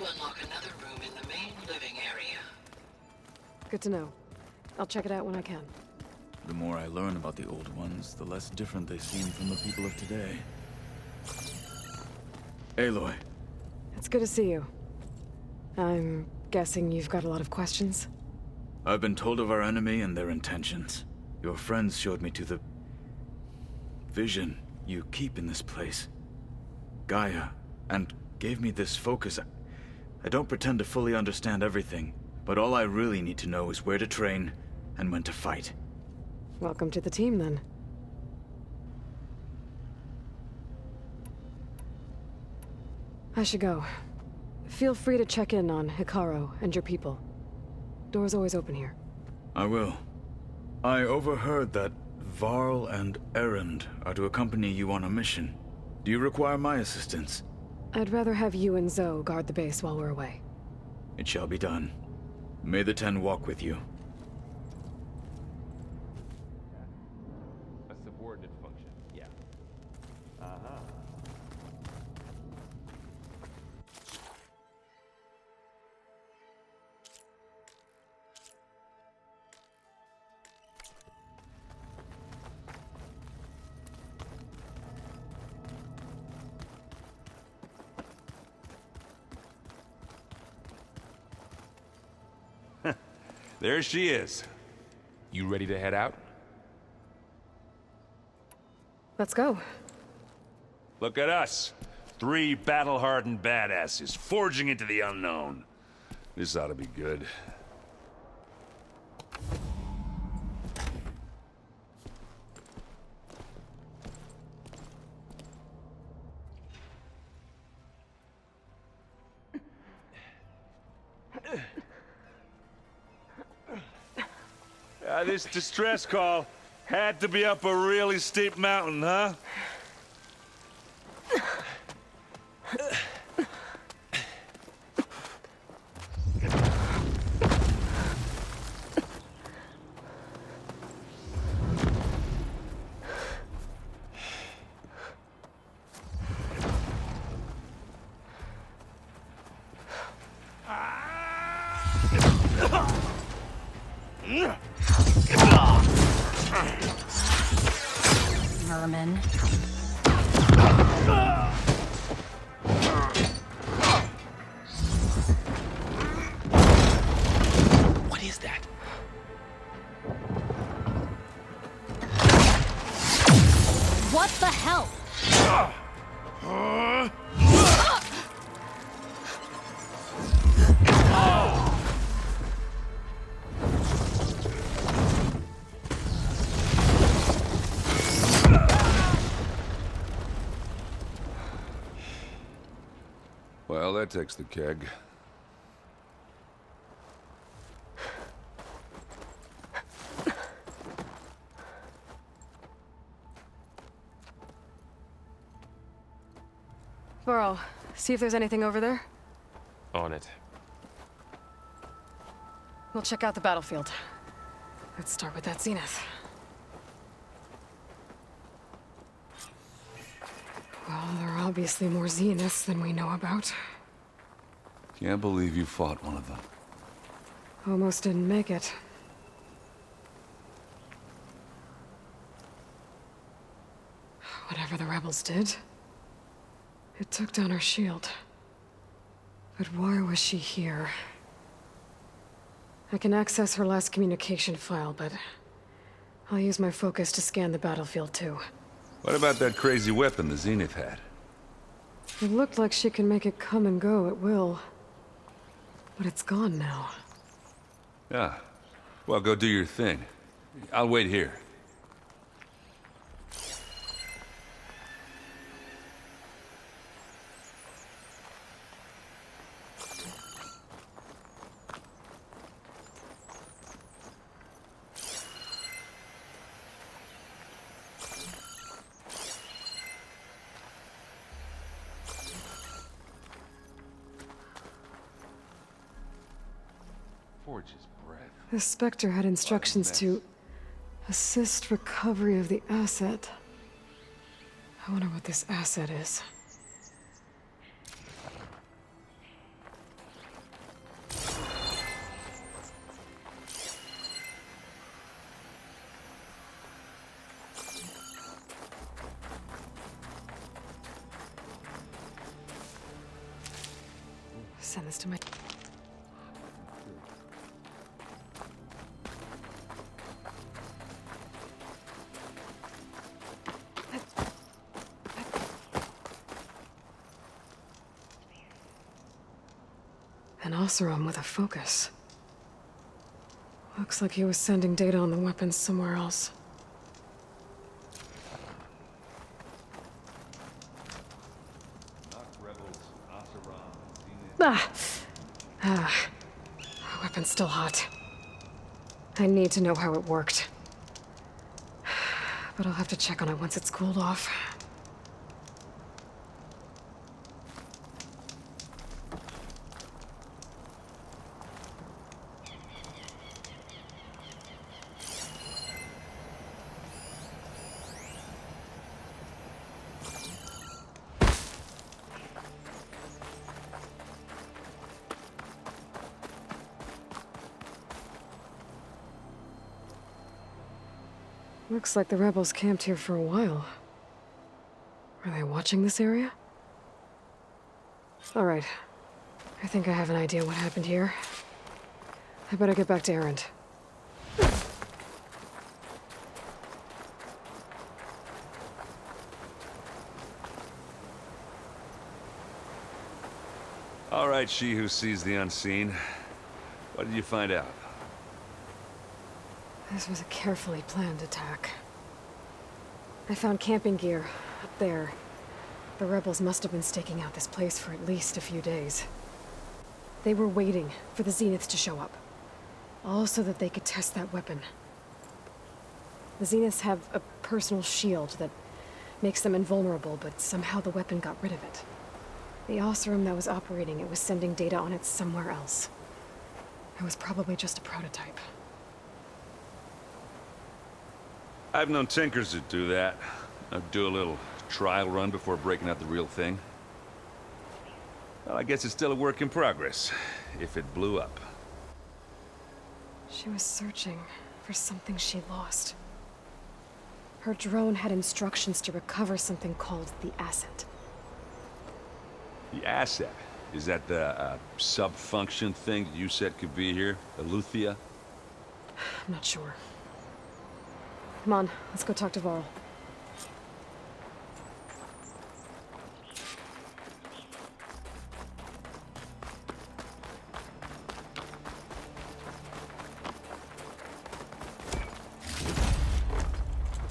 unlock another room in the main living area. Good to know. I'll check it out when I can. The more I learn about the old ones, the less different they seem from the people of today. Aloy. It's good to see you. I'm guessing you've got a lot of questions? I've been told of our enemy and their intentions. Your friends showed me to the vision you keep in this place, Gaia, and gave me this focus. I don't pretend to fully understand everything, but all I really need to know is where to train and when to fight. Welcome to the team, then. I should go. Feel free to check in on Hikaru and your people. Door's always open here. I will. I overheard that Varl and Erend are to accompany you on a mission. Do you require my assistance? I'd rather have you and Zoe guard the base while we're away. It shall be done. May the Ten walk with you. A subordinate function, yeah. There she is. You ready to head out? Let's go. Look at us. 3 battle-hardened badasses forging into the unknown. This ought to be good. This distress call had to be up a really steep mountain, huh? Vermin. What is that? What the hell? Well, that takes the keg. Varl, see if there's anything over there. On it. We'll check out the battlefield. Let's start with that zenith. Well, there are obviously more zeniths than we know about. Can't believe you fought one of them. Almost didn't make it. Whatever the rebels did, it took down our shield. But why was she here? I can access her last communication file, but I'll use my focus to scan the battlefield too. What about that crazy weapon the Zenith had? It looked like she can make it come and go at will. But it's gone now. Yeah. Well, go do your thing. I'll wait here. Forge's breath. The Spectre had instructions to assist recovery of the asset. I wonder what this asset is. Send this to my... An Oseram with a focus. Looks like he was sending data on the weapons somewhere else. Weapon's still hot. I need to know how it worked. But I'll have to check on it once it's cooled off. Looks like the rebels camped here for a while. Are they watching this area? All right. I think I have an idea what happened here. I better get back to Erend. All right, she who sees the unseen. What did you find out? This was a carefully planned attack. I found camping gear up there. The rebels must have been staking out this place for at least a few days. They were waiting for the Zeniths to show up. All so that they could test that weapon. The Zeniths have a personal shield that makes them invulnerable, but somehow the weapon got rid of it. The Oseram that was operating it was sending data on it somewhere else. It was probably just a prototype. I've known tinkers that do that. I'd do a little trial run before breaking out the real thing. Well, I guess it's still a work in progress, if it blew up. She was searching for something she lost. Her drone had instructions to recover something called the asset. The asset? Is that the sub-function thing that you said could be here? Eleuthia? I'm not sure. Come on, let's go talk to Varl.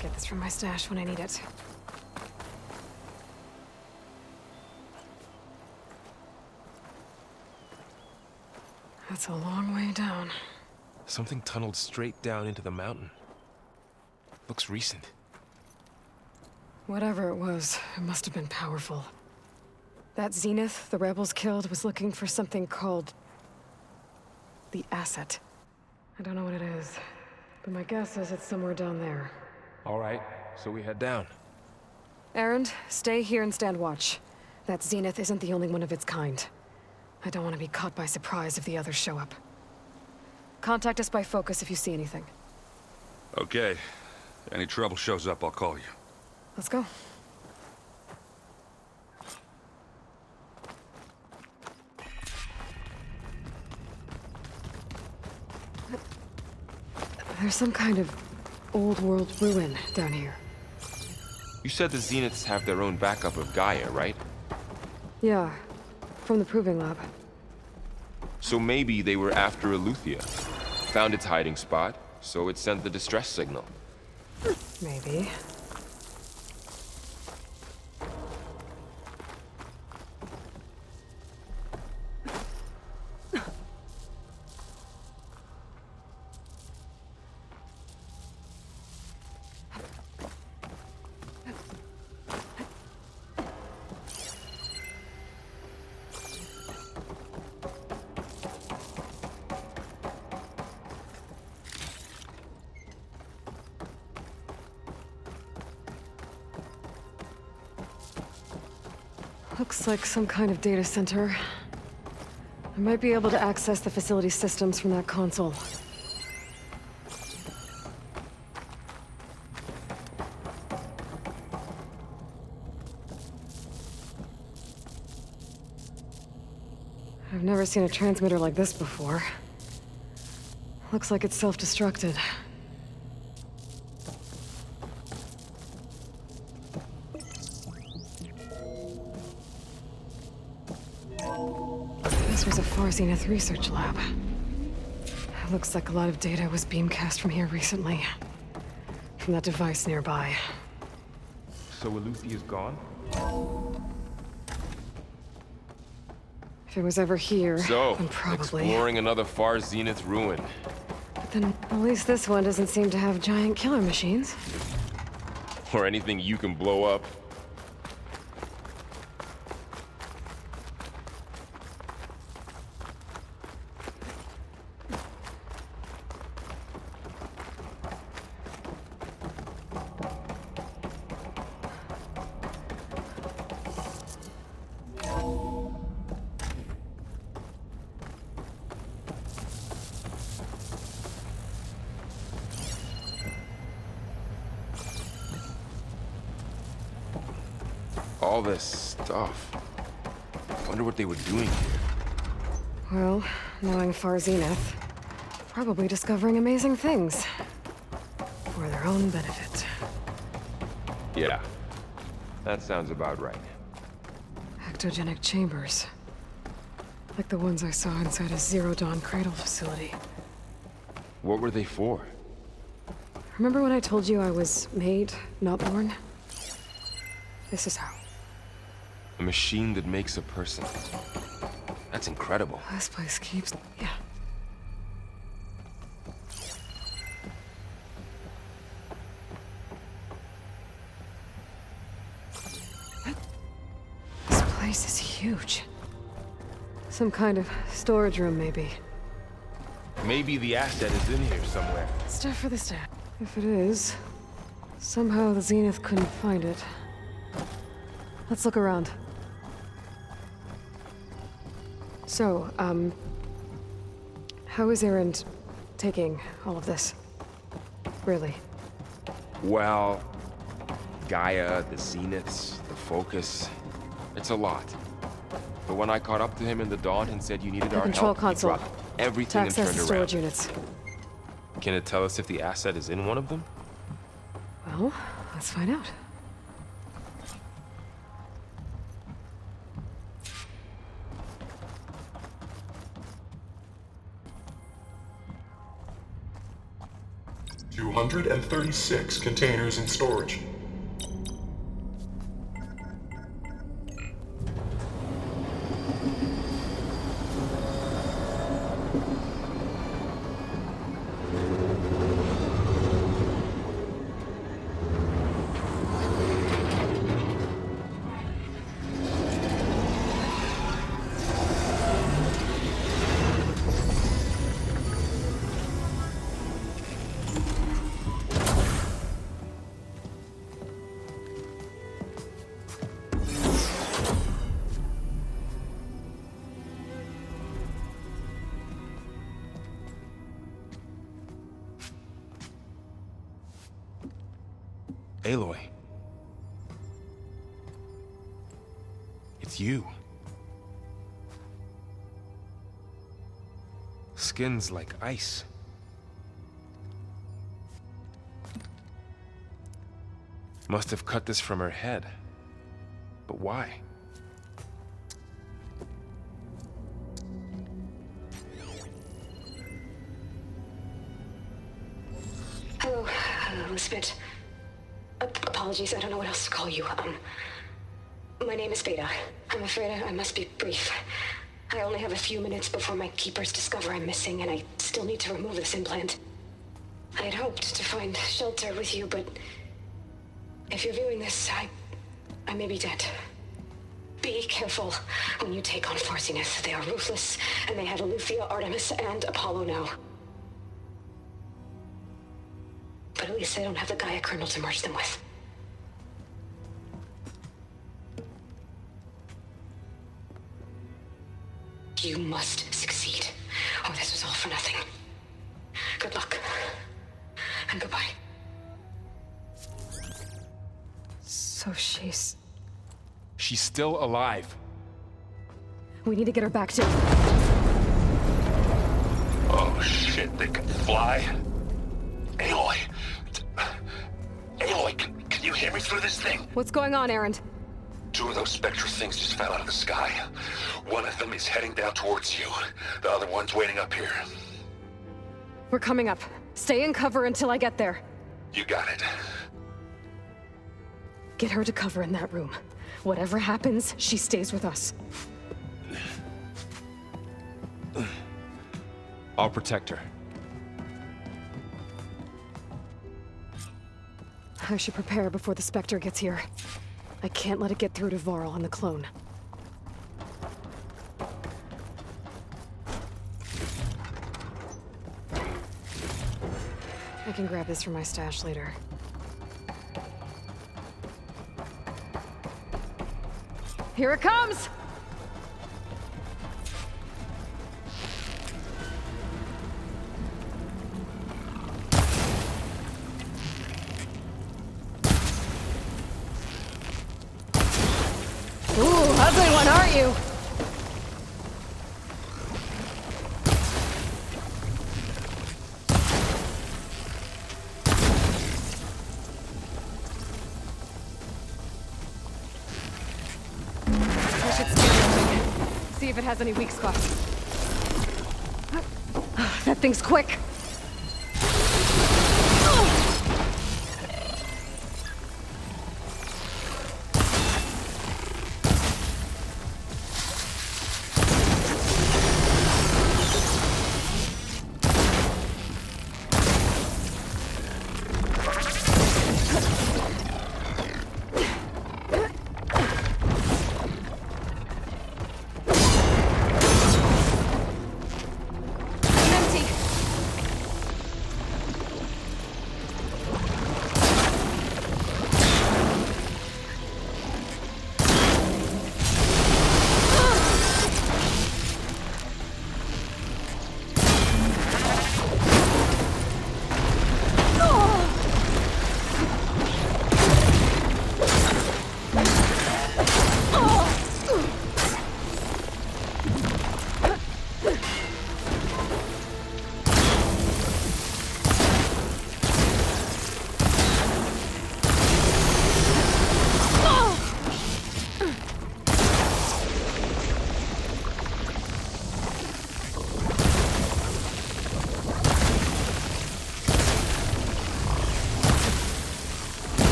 Get this from my stash when I need it. That's a long way down. Something tunneled straight down into the mountain. Looks recent. Whatever it was, it must have been powerful. That Zenith the rebels killed was looking for something called... the asset. I don't know what it is, but my guess is it's somewhere down there. All right, so we head down. Erend, stay here and stand watch. That Zenith isn't the only one of its kind. I don't want to be caught by surprise if the others show up. Contact us by focus if you see anything. Okay. Any trouble shows up, I'll call you. Let's go. There's some kind of old world ruin down here. You said the Zeniths have their own backup of Gaia, right? Yeah, from the proving lab. So maybe they were after Eleuthia. Found its hiding spot, so it sent the distress signal. Maybe. Looks like some kind of data center. I might be able to access the facility systems from that console. I've never seen a transmitter like this before. Looks like it's self-destructed. This was a Far Zenith research lab. It looks like a lot of data was beamcast from here recently. From that device nearby. So Eluthia's gone? If it was ever here, So, then probably. exploring another Far Zenith ruin. But then, at least this one doesn't seem to have giant killer machines. Or anything you can blow up. All this stuff. Wonder what they were doing here. Well, knowing Far Zenith, probably discovering amazing things. For their own benefit. Yeah, that sounds about right. Ectogenic chambers. Like the ones I saw inside a Zero Dawn Cradle facility. What were they for? Remember when I told you I was made, not born? This is how. A machine that makes a person. That's incredible. This place keeps... yeah. This place is huge. Some kind of storage room, maybe. Maybe the asset is in here somewhere. Stuff for the stat. If it is, somehow the Zenith couldn't find it. Let's look around. So, how is Erend taking all of this? Really? Well, Gaia, the Zeniths, the Focus. It's a lot. But when I caught up to him in the dawn and said you needed The our control help, console. he dropped everything To and access turned the storage around. units. Can it tell us if the asset is in one of them? Well, let's find out. $236 containers in storage. Aloy. It's you. Skin's like ice. Must have cut this from her head. But why? Hello, Elizabeth. Apologies, I don't know what else to call you. My name is Beta. I'm afraid I must be brief. I only have a few minutes before my keepers discover I'm missing, and I still need to remove this implant. I had hoped to find shelter with you, but if you're viewing this, I may be dead. Be careful when you take on Far Zenith. They are ruthless, and they have Eleuthia, Artemis, and Apollo now. But at least they don't have the Gaia kernel to merge them with. You must succeed, or this was all for nothing. Good luck, and goodbye. So she's... She's still alive. We need to get her back to... shit, they can fly? Aloy. Aloy, can you hear me through this thing? What's going on, Erend? 2 of those spectral things just fell out of the sky. One of them is heading down towards you. The other one's waiting up here. We're coming up. Stay in cover until I get there. You got it. Get her to cover in that room. Whatever happens, she stays with us. I'll protect her. I should prepare before the Spectre gets here. I can't let it get through to Varl and the clone. I can grab this from my stash later. Here it comes! Ooh, ugly one, aren't you? I should scan it. See if it has any weak spots. That thing's quick.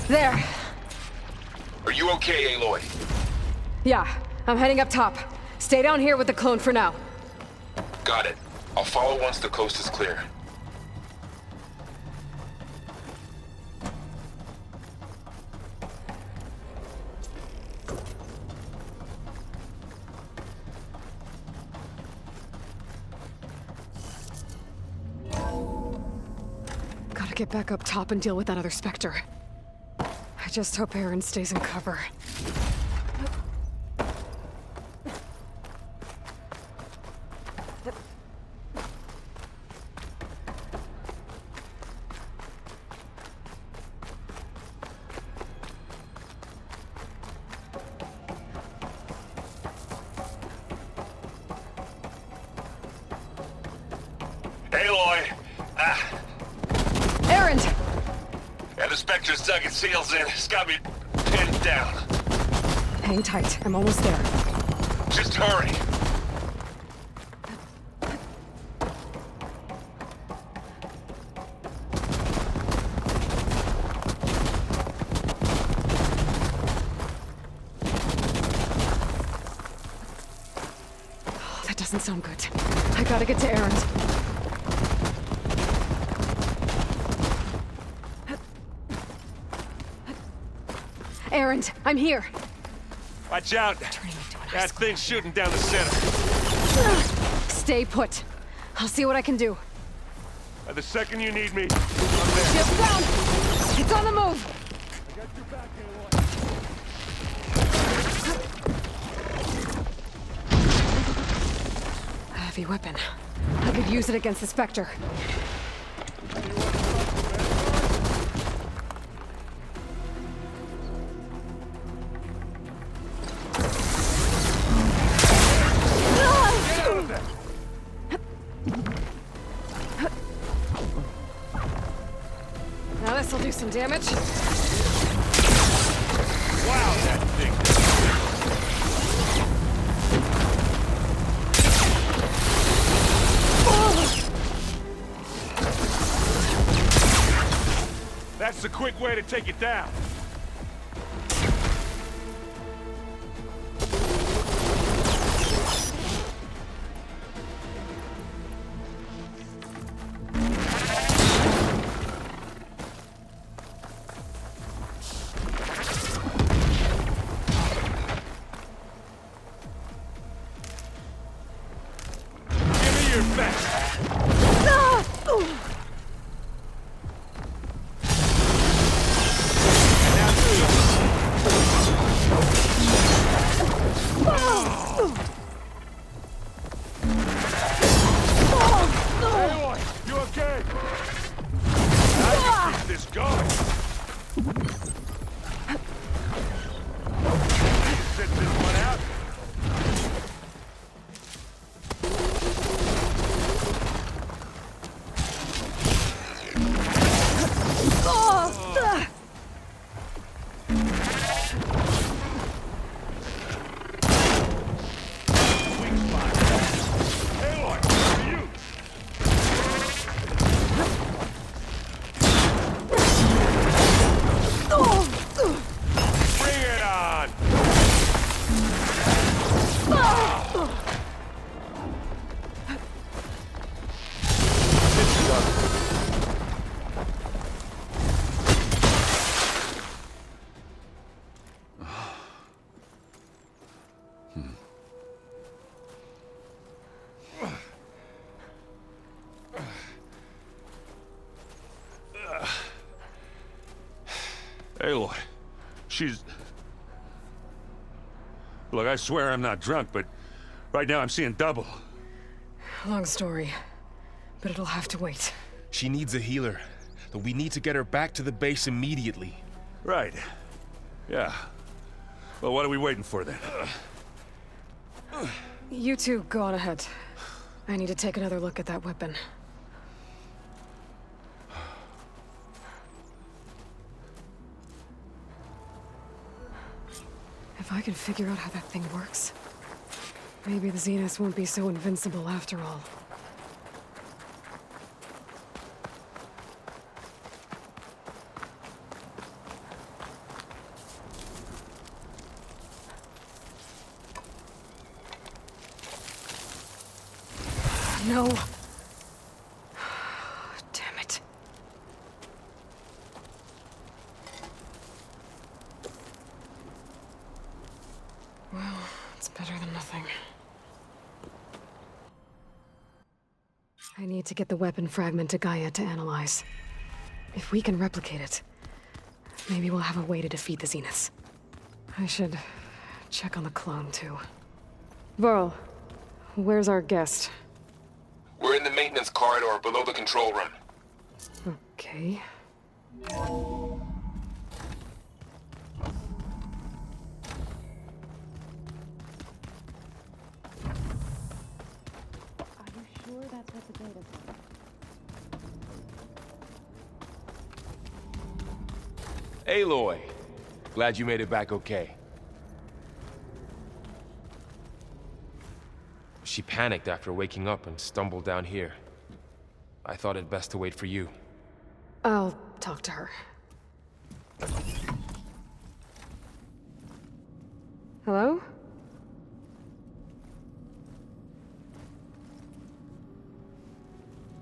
There. Are you okay, Aloy? Yeah, I'm heading up top. Stay down here with the clone for now. Got it. I'll follow once the coast is clear. Gotta get back up top and deal with that other Spectre. I just hope Erend stays in cover. the Spectre's dug its heels in. It's got me pinned down. Hang tight. I'm almost there. Just hurry. Oh, that doesn't sound good. I gotta get to Aaron's. Aaron, I'm here. Watch out. Turning into an That ice thing's shooting down the center. Stay put. I'll see what I can do. The second you need me, I'm there. Shield down! It's on the move! I got your back, Aloy. A heavy weapon. I could use it against the Spectre. Now this'll do some damage. Wow, that thing. That's the quick way to take it down. Aloy, she's... Look, I swear I'm not drunk, but right now I'm seeing double. Long story, but it'll have to wait. She needs a healer, but we need to get her back to the base immediately. Right. Yeah. Well, what are we waiting for then? You two go on ahead. I need to take another look at that weapon. If I can figure out how that thing works, maybe the Zeniths won't be so invincible after all. No. Damn it. Well, it's better than nothing. I need to get the weapon fragment to Gaia to analyze. If we can replicate it, maybe we'll have a way to defeat the Zeniths. I should check on the clone, too. Varl, where's our guest? We're in the maintenance corridor below the control room. Okay. Are you sure that's what the data said? Aloy, glad you made it back okay. She panicked after waking up and stumbled down here. I thought it best to wait for you. I'll talk to her. Hello?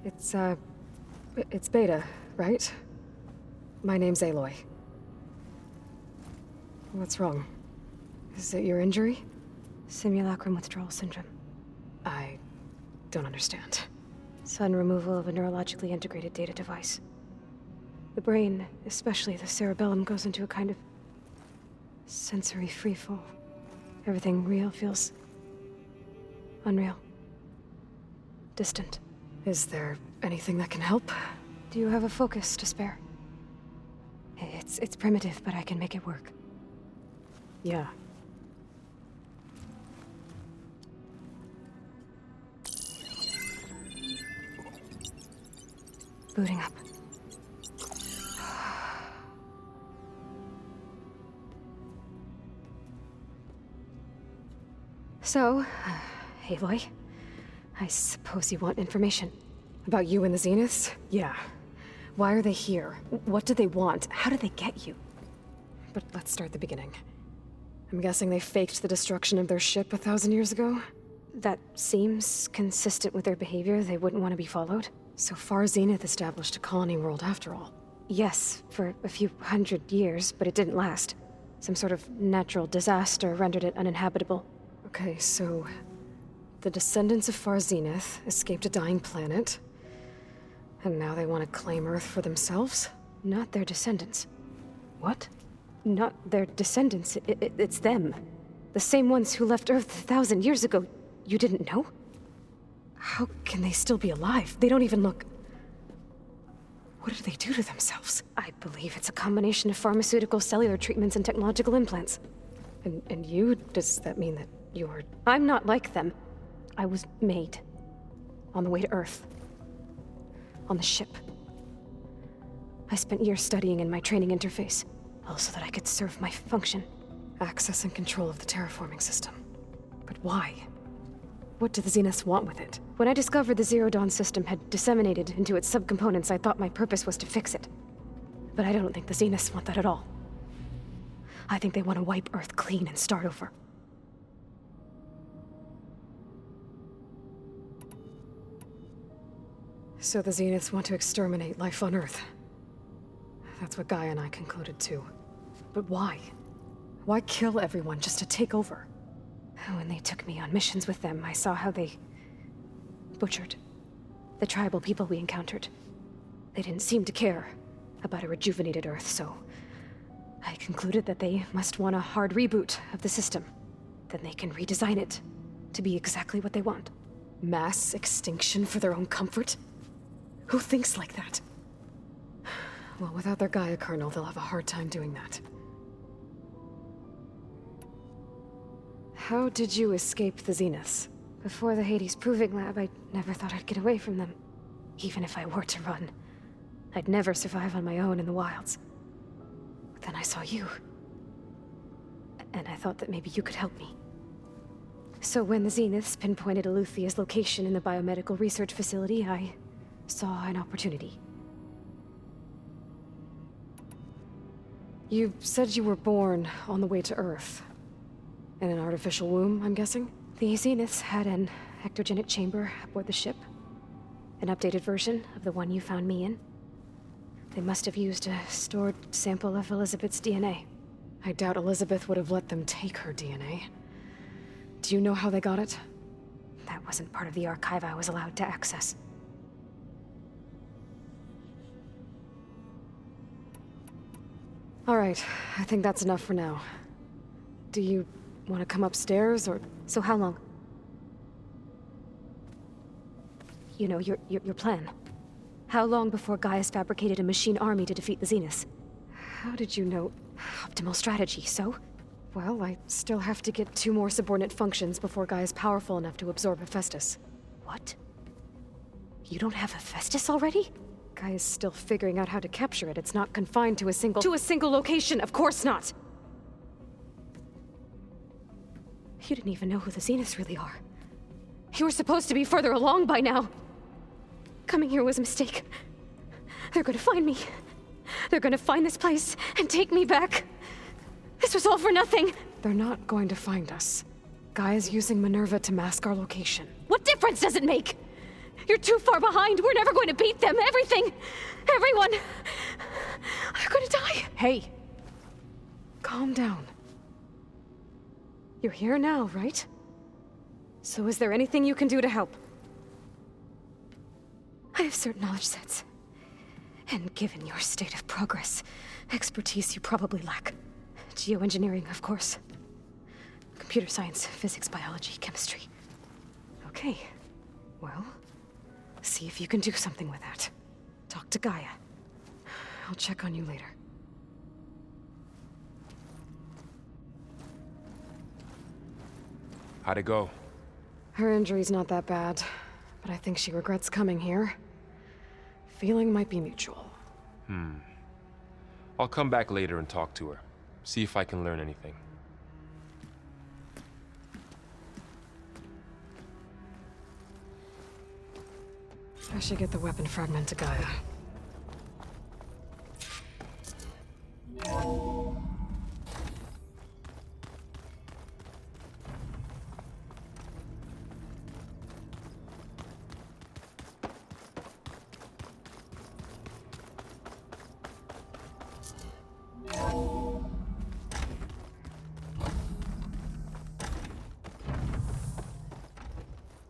It's Beta, right? My name's Aloy. What's wrong? Is it your injury? Simulacrum withdrawal syndrome. I don't understand. Sudden removal of a neurologically integrated data device. The brain, especially the cerebellum, goes into a kind of sensory freefall. Everything real feels unreal. Distant. Is there anything that can help? Do you have a focus to spare? It's primitive, but I can make it work. Yeah. Booting up. So, Aloy, I suppose you want information. About you and the Zeniths? Yeah. Why are they here? What do they want? How did they get you? But let's start at the beginning. I'm guessing they faked the destruction of their ship 1,000 years ago? That seems consistent with their behavior. They wouldn't want to be followed. So far, Zenith established a colony world after all. Yes, for a few hundred years, but it didn't last. Some sort of natural disaster rendered it uninhabitable. Okay, so the descendants of Far Zenith escaped a dying planet, and now they want to claim Earth for themselves? Not their descendants. What? Not their descendants. It's them. The same ones who left Earth 1,000 years ago. You didn't know? How can they still be alive? They don't even look... What did they do to themselves? I believe it's a combination of pharmaceutical, cellular treatments, and technological implants. And you? Does that mean that you're... I'm not like them. I was made. On the way to Earth. On the ship. I spent years studying in my training interface, all so that I could serve my function. Access and control of the terraforming system. But why? What do the Zeniths want with it? When I discovered the Zero Dawn system had disseminated into its subcomponents, I thought my purpose was to fix it. But I don't think the Zeniths want that at all. I think they want to wipe Earth clean and start over. So the Zeniths want to exterminate life on Earth. That's what Gaia and I concluded too. But why? Why kill everyone just to take over? When they took me on missions with them, I saw how they butchered the tribal people we encountered. They didn't seem to care about a rejuvenated Earth, so I concluded that they must want a hard reboot of the system. Then they can redesign it to be exactly what they want. Mass extinction for their own comfort? Who thinks like that? Well, without their Gaia kernel, they'll have a hard time doing that. How did you escape the Zeniths? Before the Hades Proving Lab, I never thought I'd get away from them. Even if I were to run, I'd never survive on my own in the wilds. But then I saw you. And I thought that maybe you could help me. So when the Zeniths pinpointed Eluthia's location in the biomedical research facility, I saw an opportunity. You said you were born on the way to Earth. In an artificial womb, I'm guessing? The Zeniths had an ectogenic chamber aboard the ship. An updated version of the one you found me in. They must have used a stored sample of Elizabeth's DNA. I doubt Elizabeth would have let them take her DNA. Do you know how they got it? That wasn't part of the archive I was allowed to access. All right, I think that's enough for now. Do you want to come upstairs, or... So how long? You know, your plan. How long before Gaia's fabricated a machine army to defeat the Zeniths? How did you know? Optimal strategy, so? Well, I still have to get 2 more subordinate functions before Gaia's powerful enough to absorb Hephaestus. What? You don't have Hephaestus already? Gaia's still figuring out how to capture it. It's not confined to a single location, of course not! You didn't even know who the Zeniths really are. You were supposed to be further along by now. Coming here was a mistake. They're gonna find me. They're gonna find this place and take me back. This was all for nothing. They're not going to find us. Gaia's using Minerva to mask our location. What difference does it make? You're too far behind. We're never going to beat them. Everything, everyone, are gonna die. Hey, calm down. You're here now, right? So is there anything you can do to help? I have certain knowledge sets. And given your state of progress, expertise you probably lack. Geoengineering, of course. Computer science, physics, biology, chemistry. Okay. Well, see if you can do something with that. Talk to Gaia. I'll check on you later. How'd it go? Her injury's not that bad, but I think she regrets coming here. Feeling might be mutual. I'll come back later and talk to her. See if I can learn anything. I should get the weapon fragment to Gaia.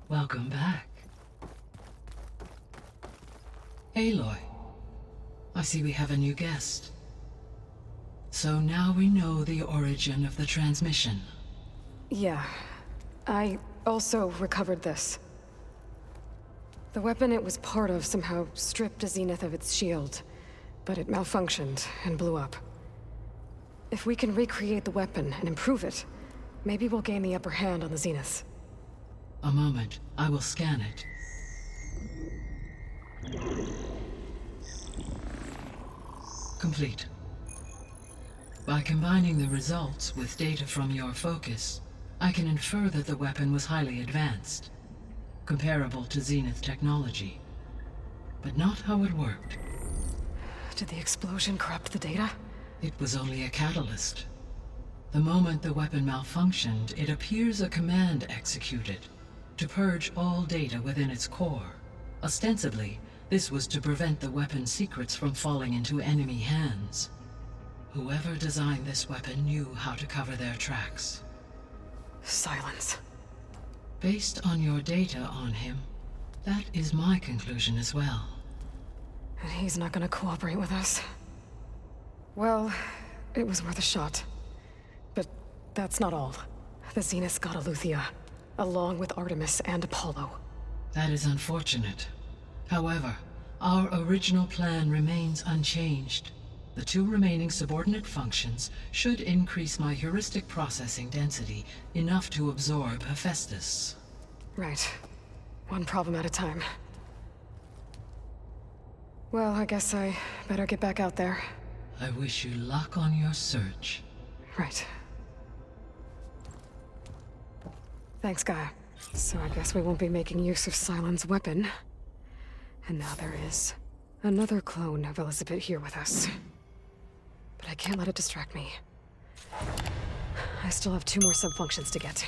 Welcome back. Aloy, I see we have a new guest. So now we know the origin of the transmission. Yeah. I also recovered this. The weapon it was part of somehow stripped a Zenith of its shield, but it malfunctioned and blew up. If we can recreate the weapon and improve it, maybe we'll gain the upper hand on the Zeniths. A moment, I will scan it. Complete. By combining the results with data from your focus, I can infer that the weapon was highly advanced, comparable to Zenith technology, but not how it worked. Did the explosion corrupt the data? It was only a catalyst. The moment the weapon malfunctioned, it appears a command executed to purge all data within its core. Ostensibly, this was to prevent the weapon's secrets from falling into enemy hands. Whoever designed this weapon knew how to cover their tracks. Silence. Based on your data on him, that is my conclusion as well. And he's not gonna cooperate with us. Well, it was worth a shot. But that's not all. The Zeniths got Aletheia, along with Artemis and Apollo. That is unfortunate. However, our original plan remains unchanged. The two remaining subordinate functions should increase my heuristic processing density enough to absorb Hephaestus. Right. One problem at a time. Well, I guess I better get back out there. I wish you luck on your search. Right. Thanks, Gaia. So I guess we won't be making use of Cylon's weapon. And now there is another clone of Elizabeth here with us. But I can't let it distract me. I still have 2 more sub-functions to get.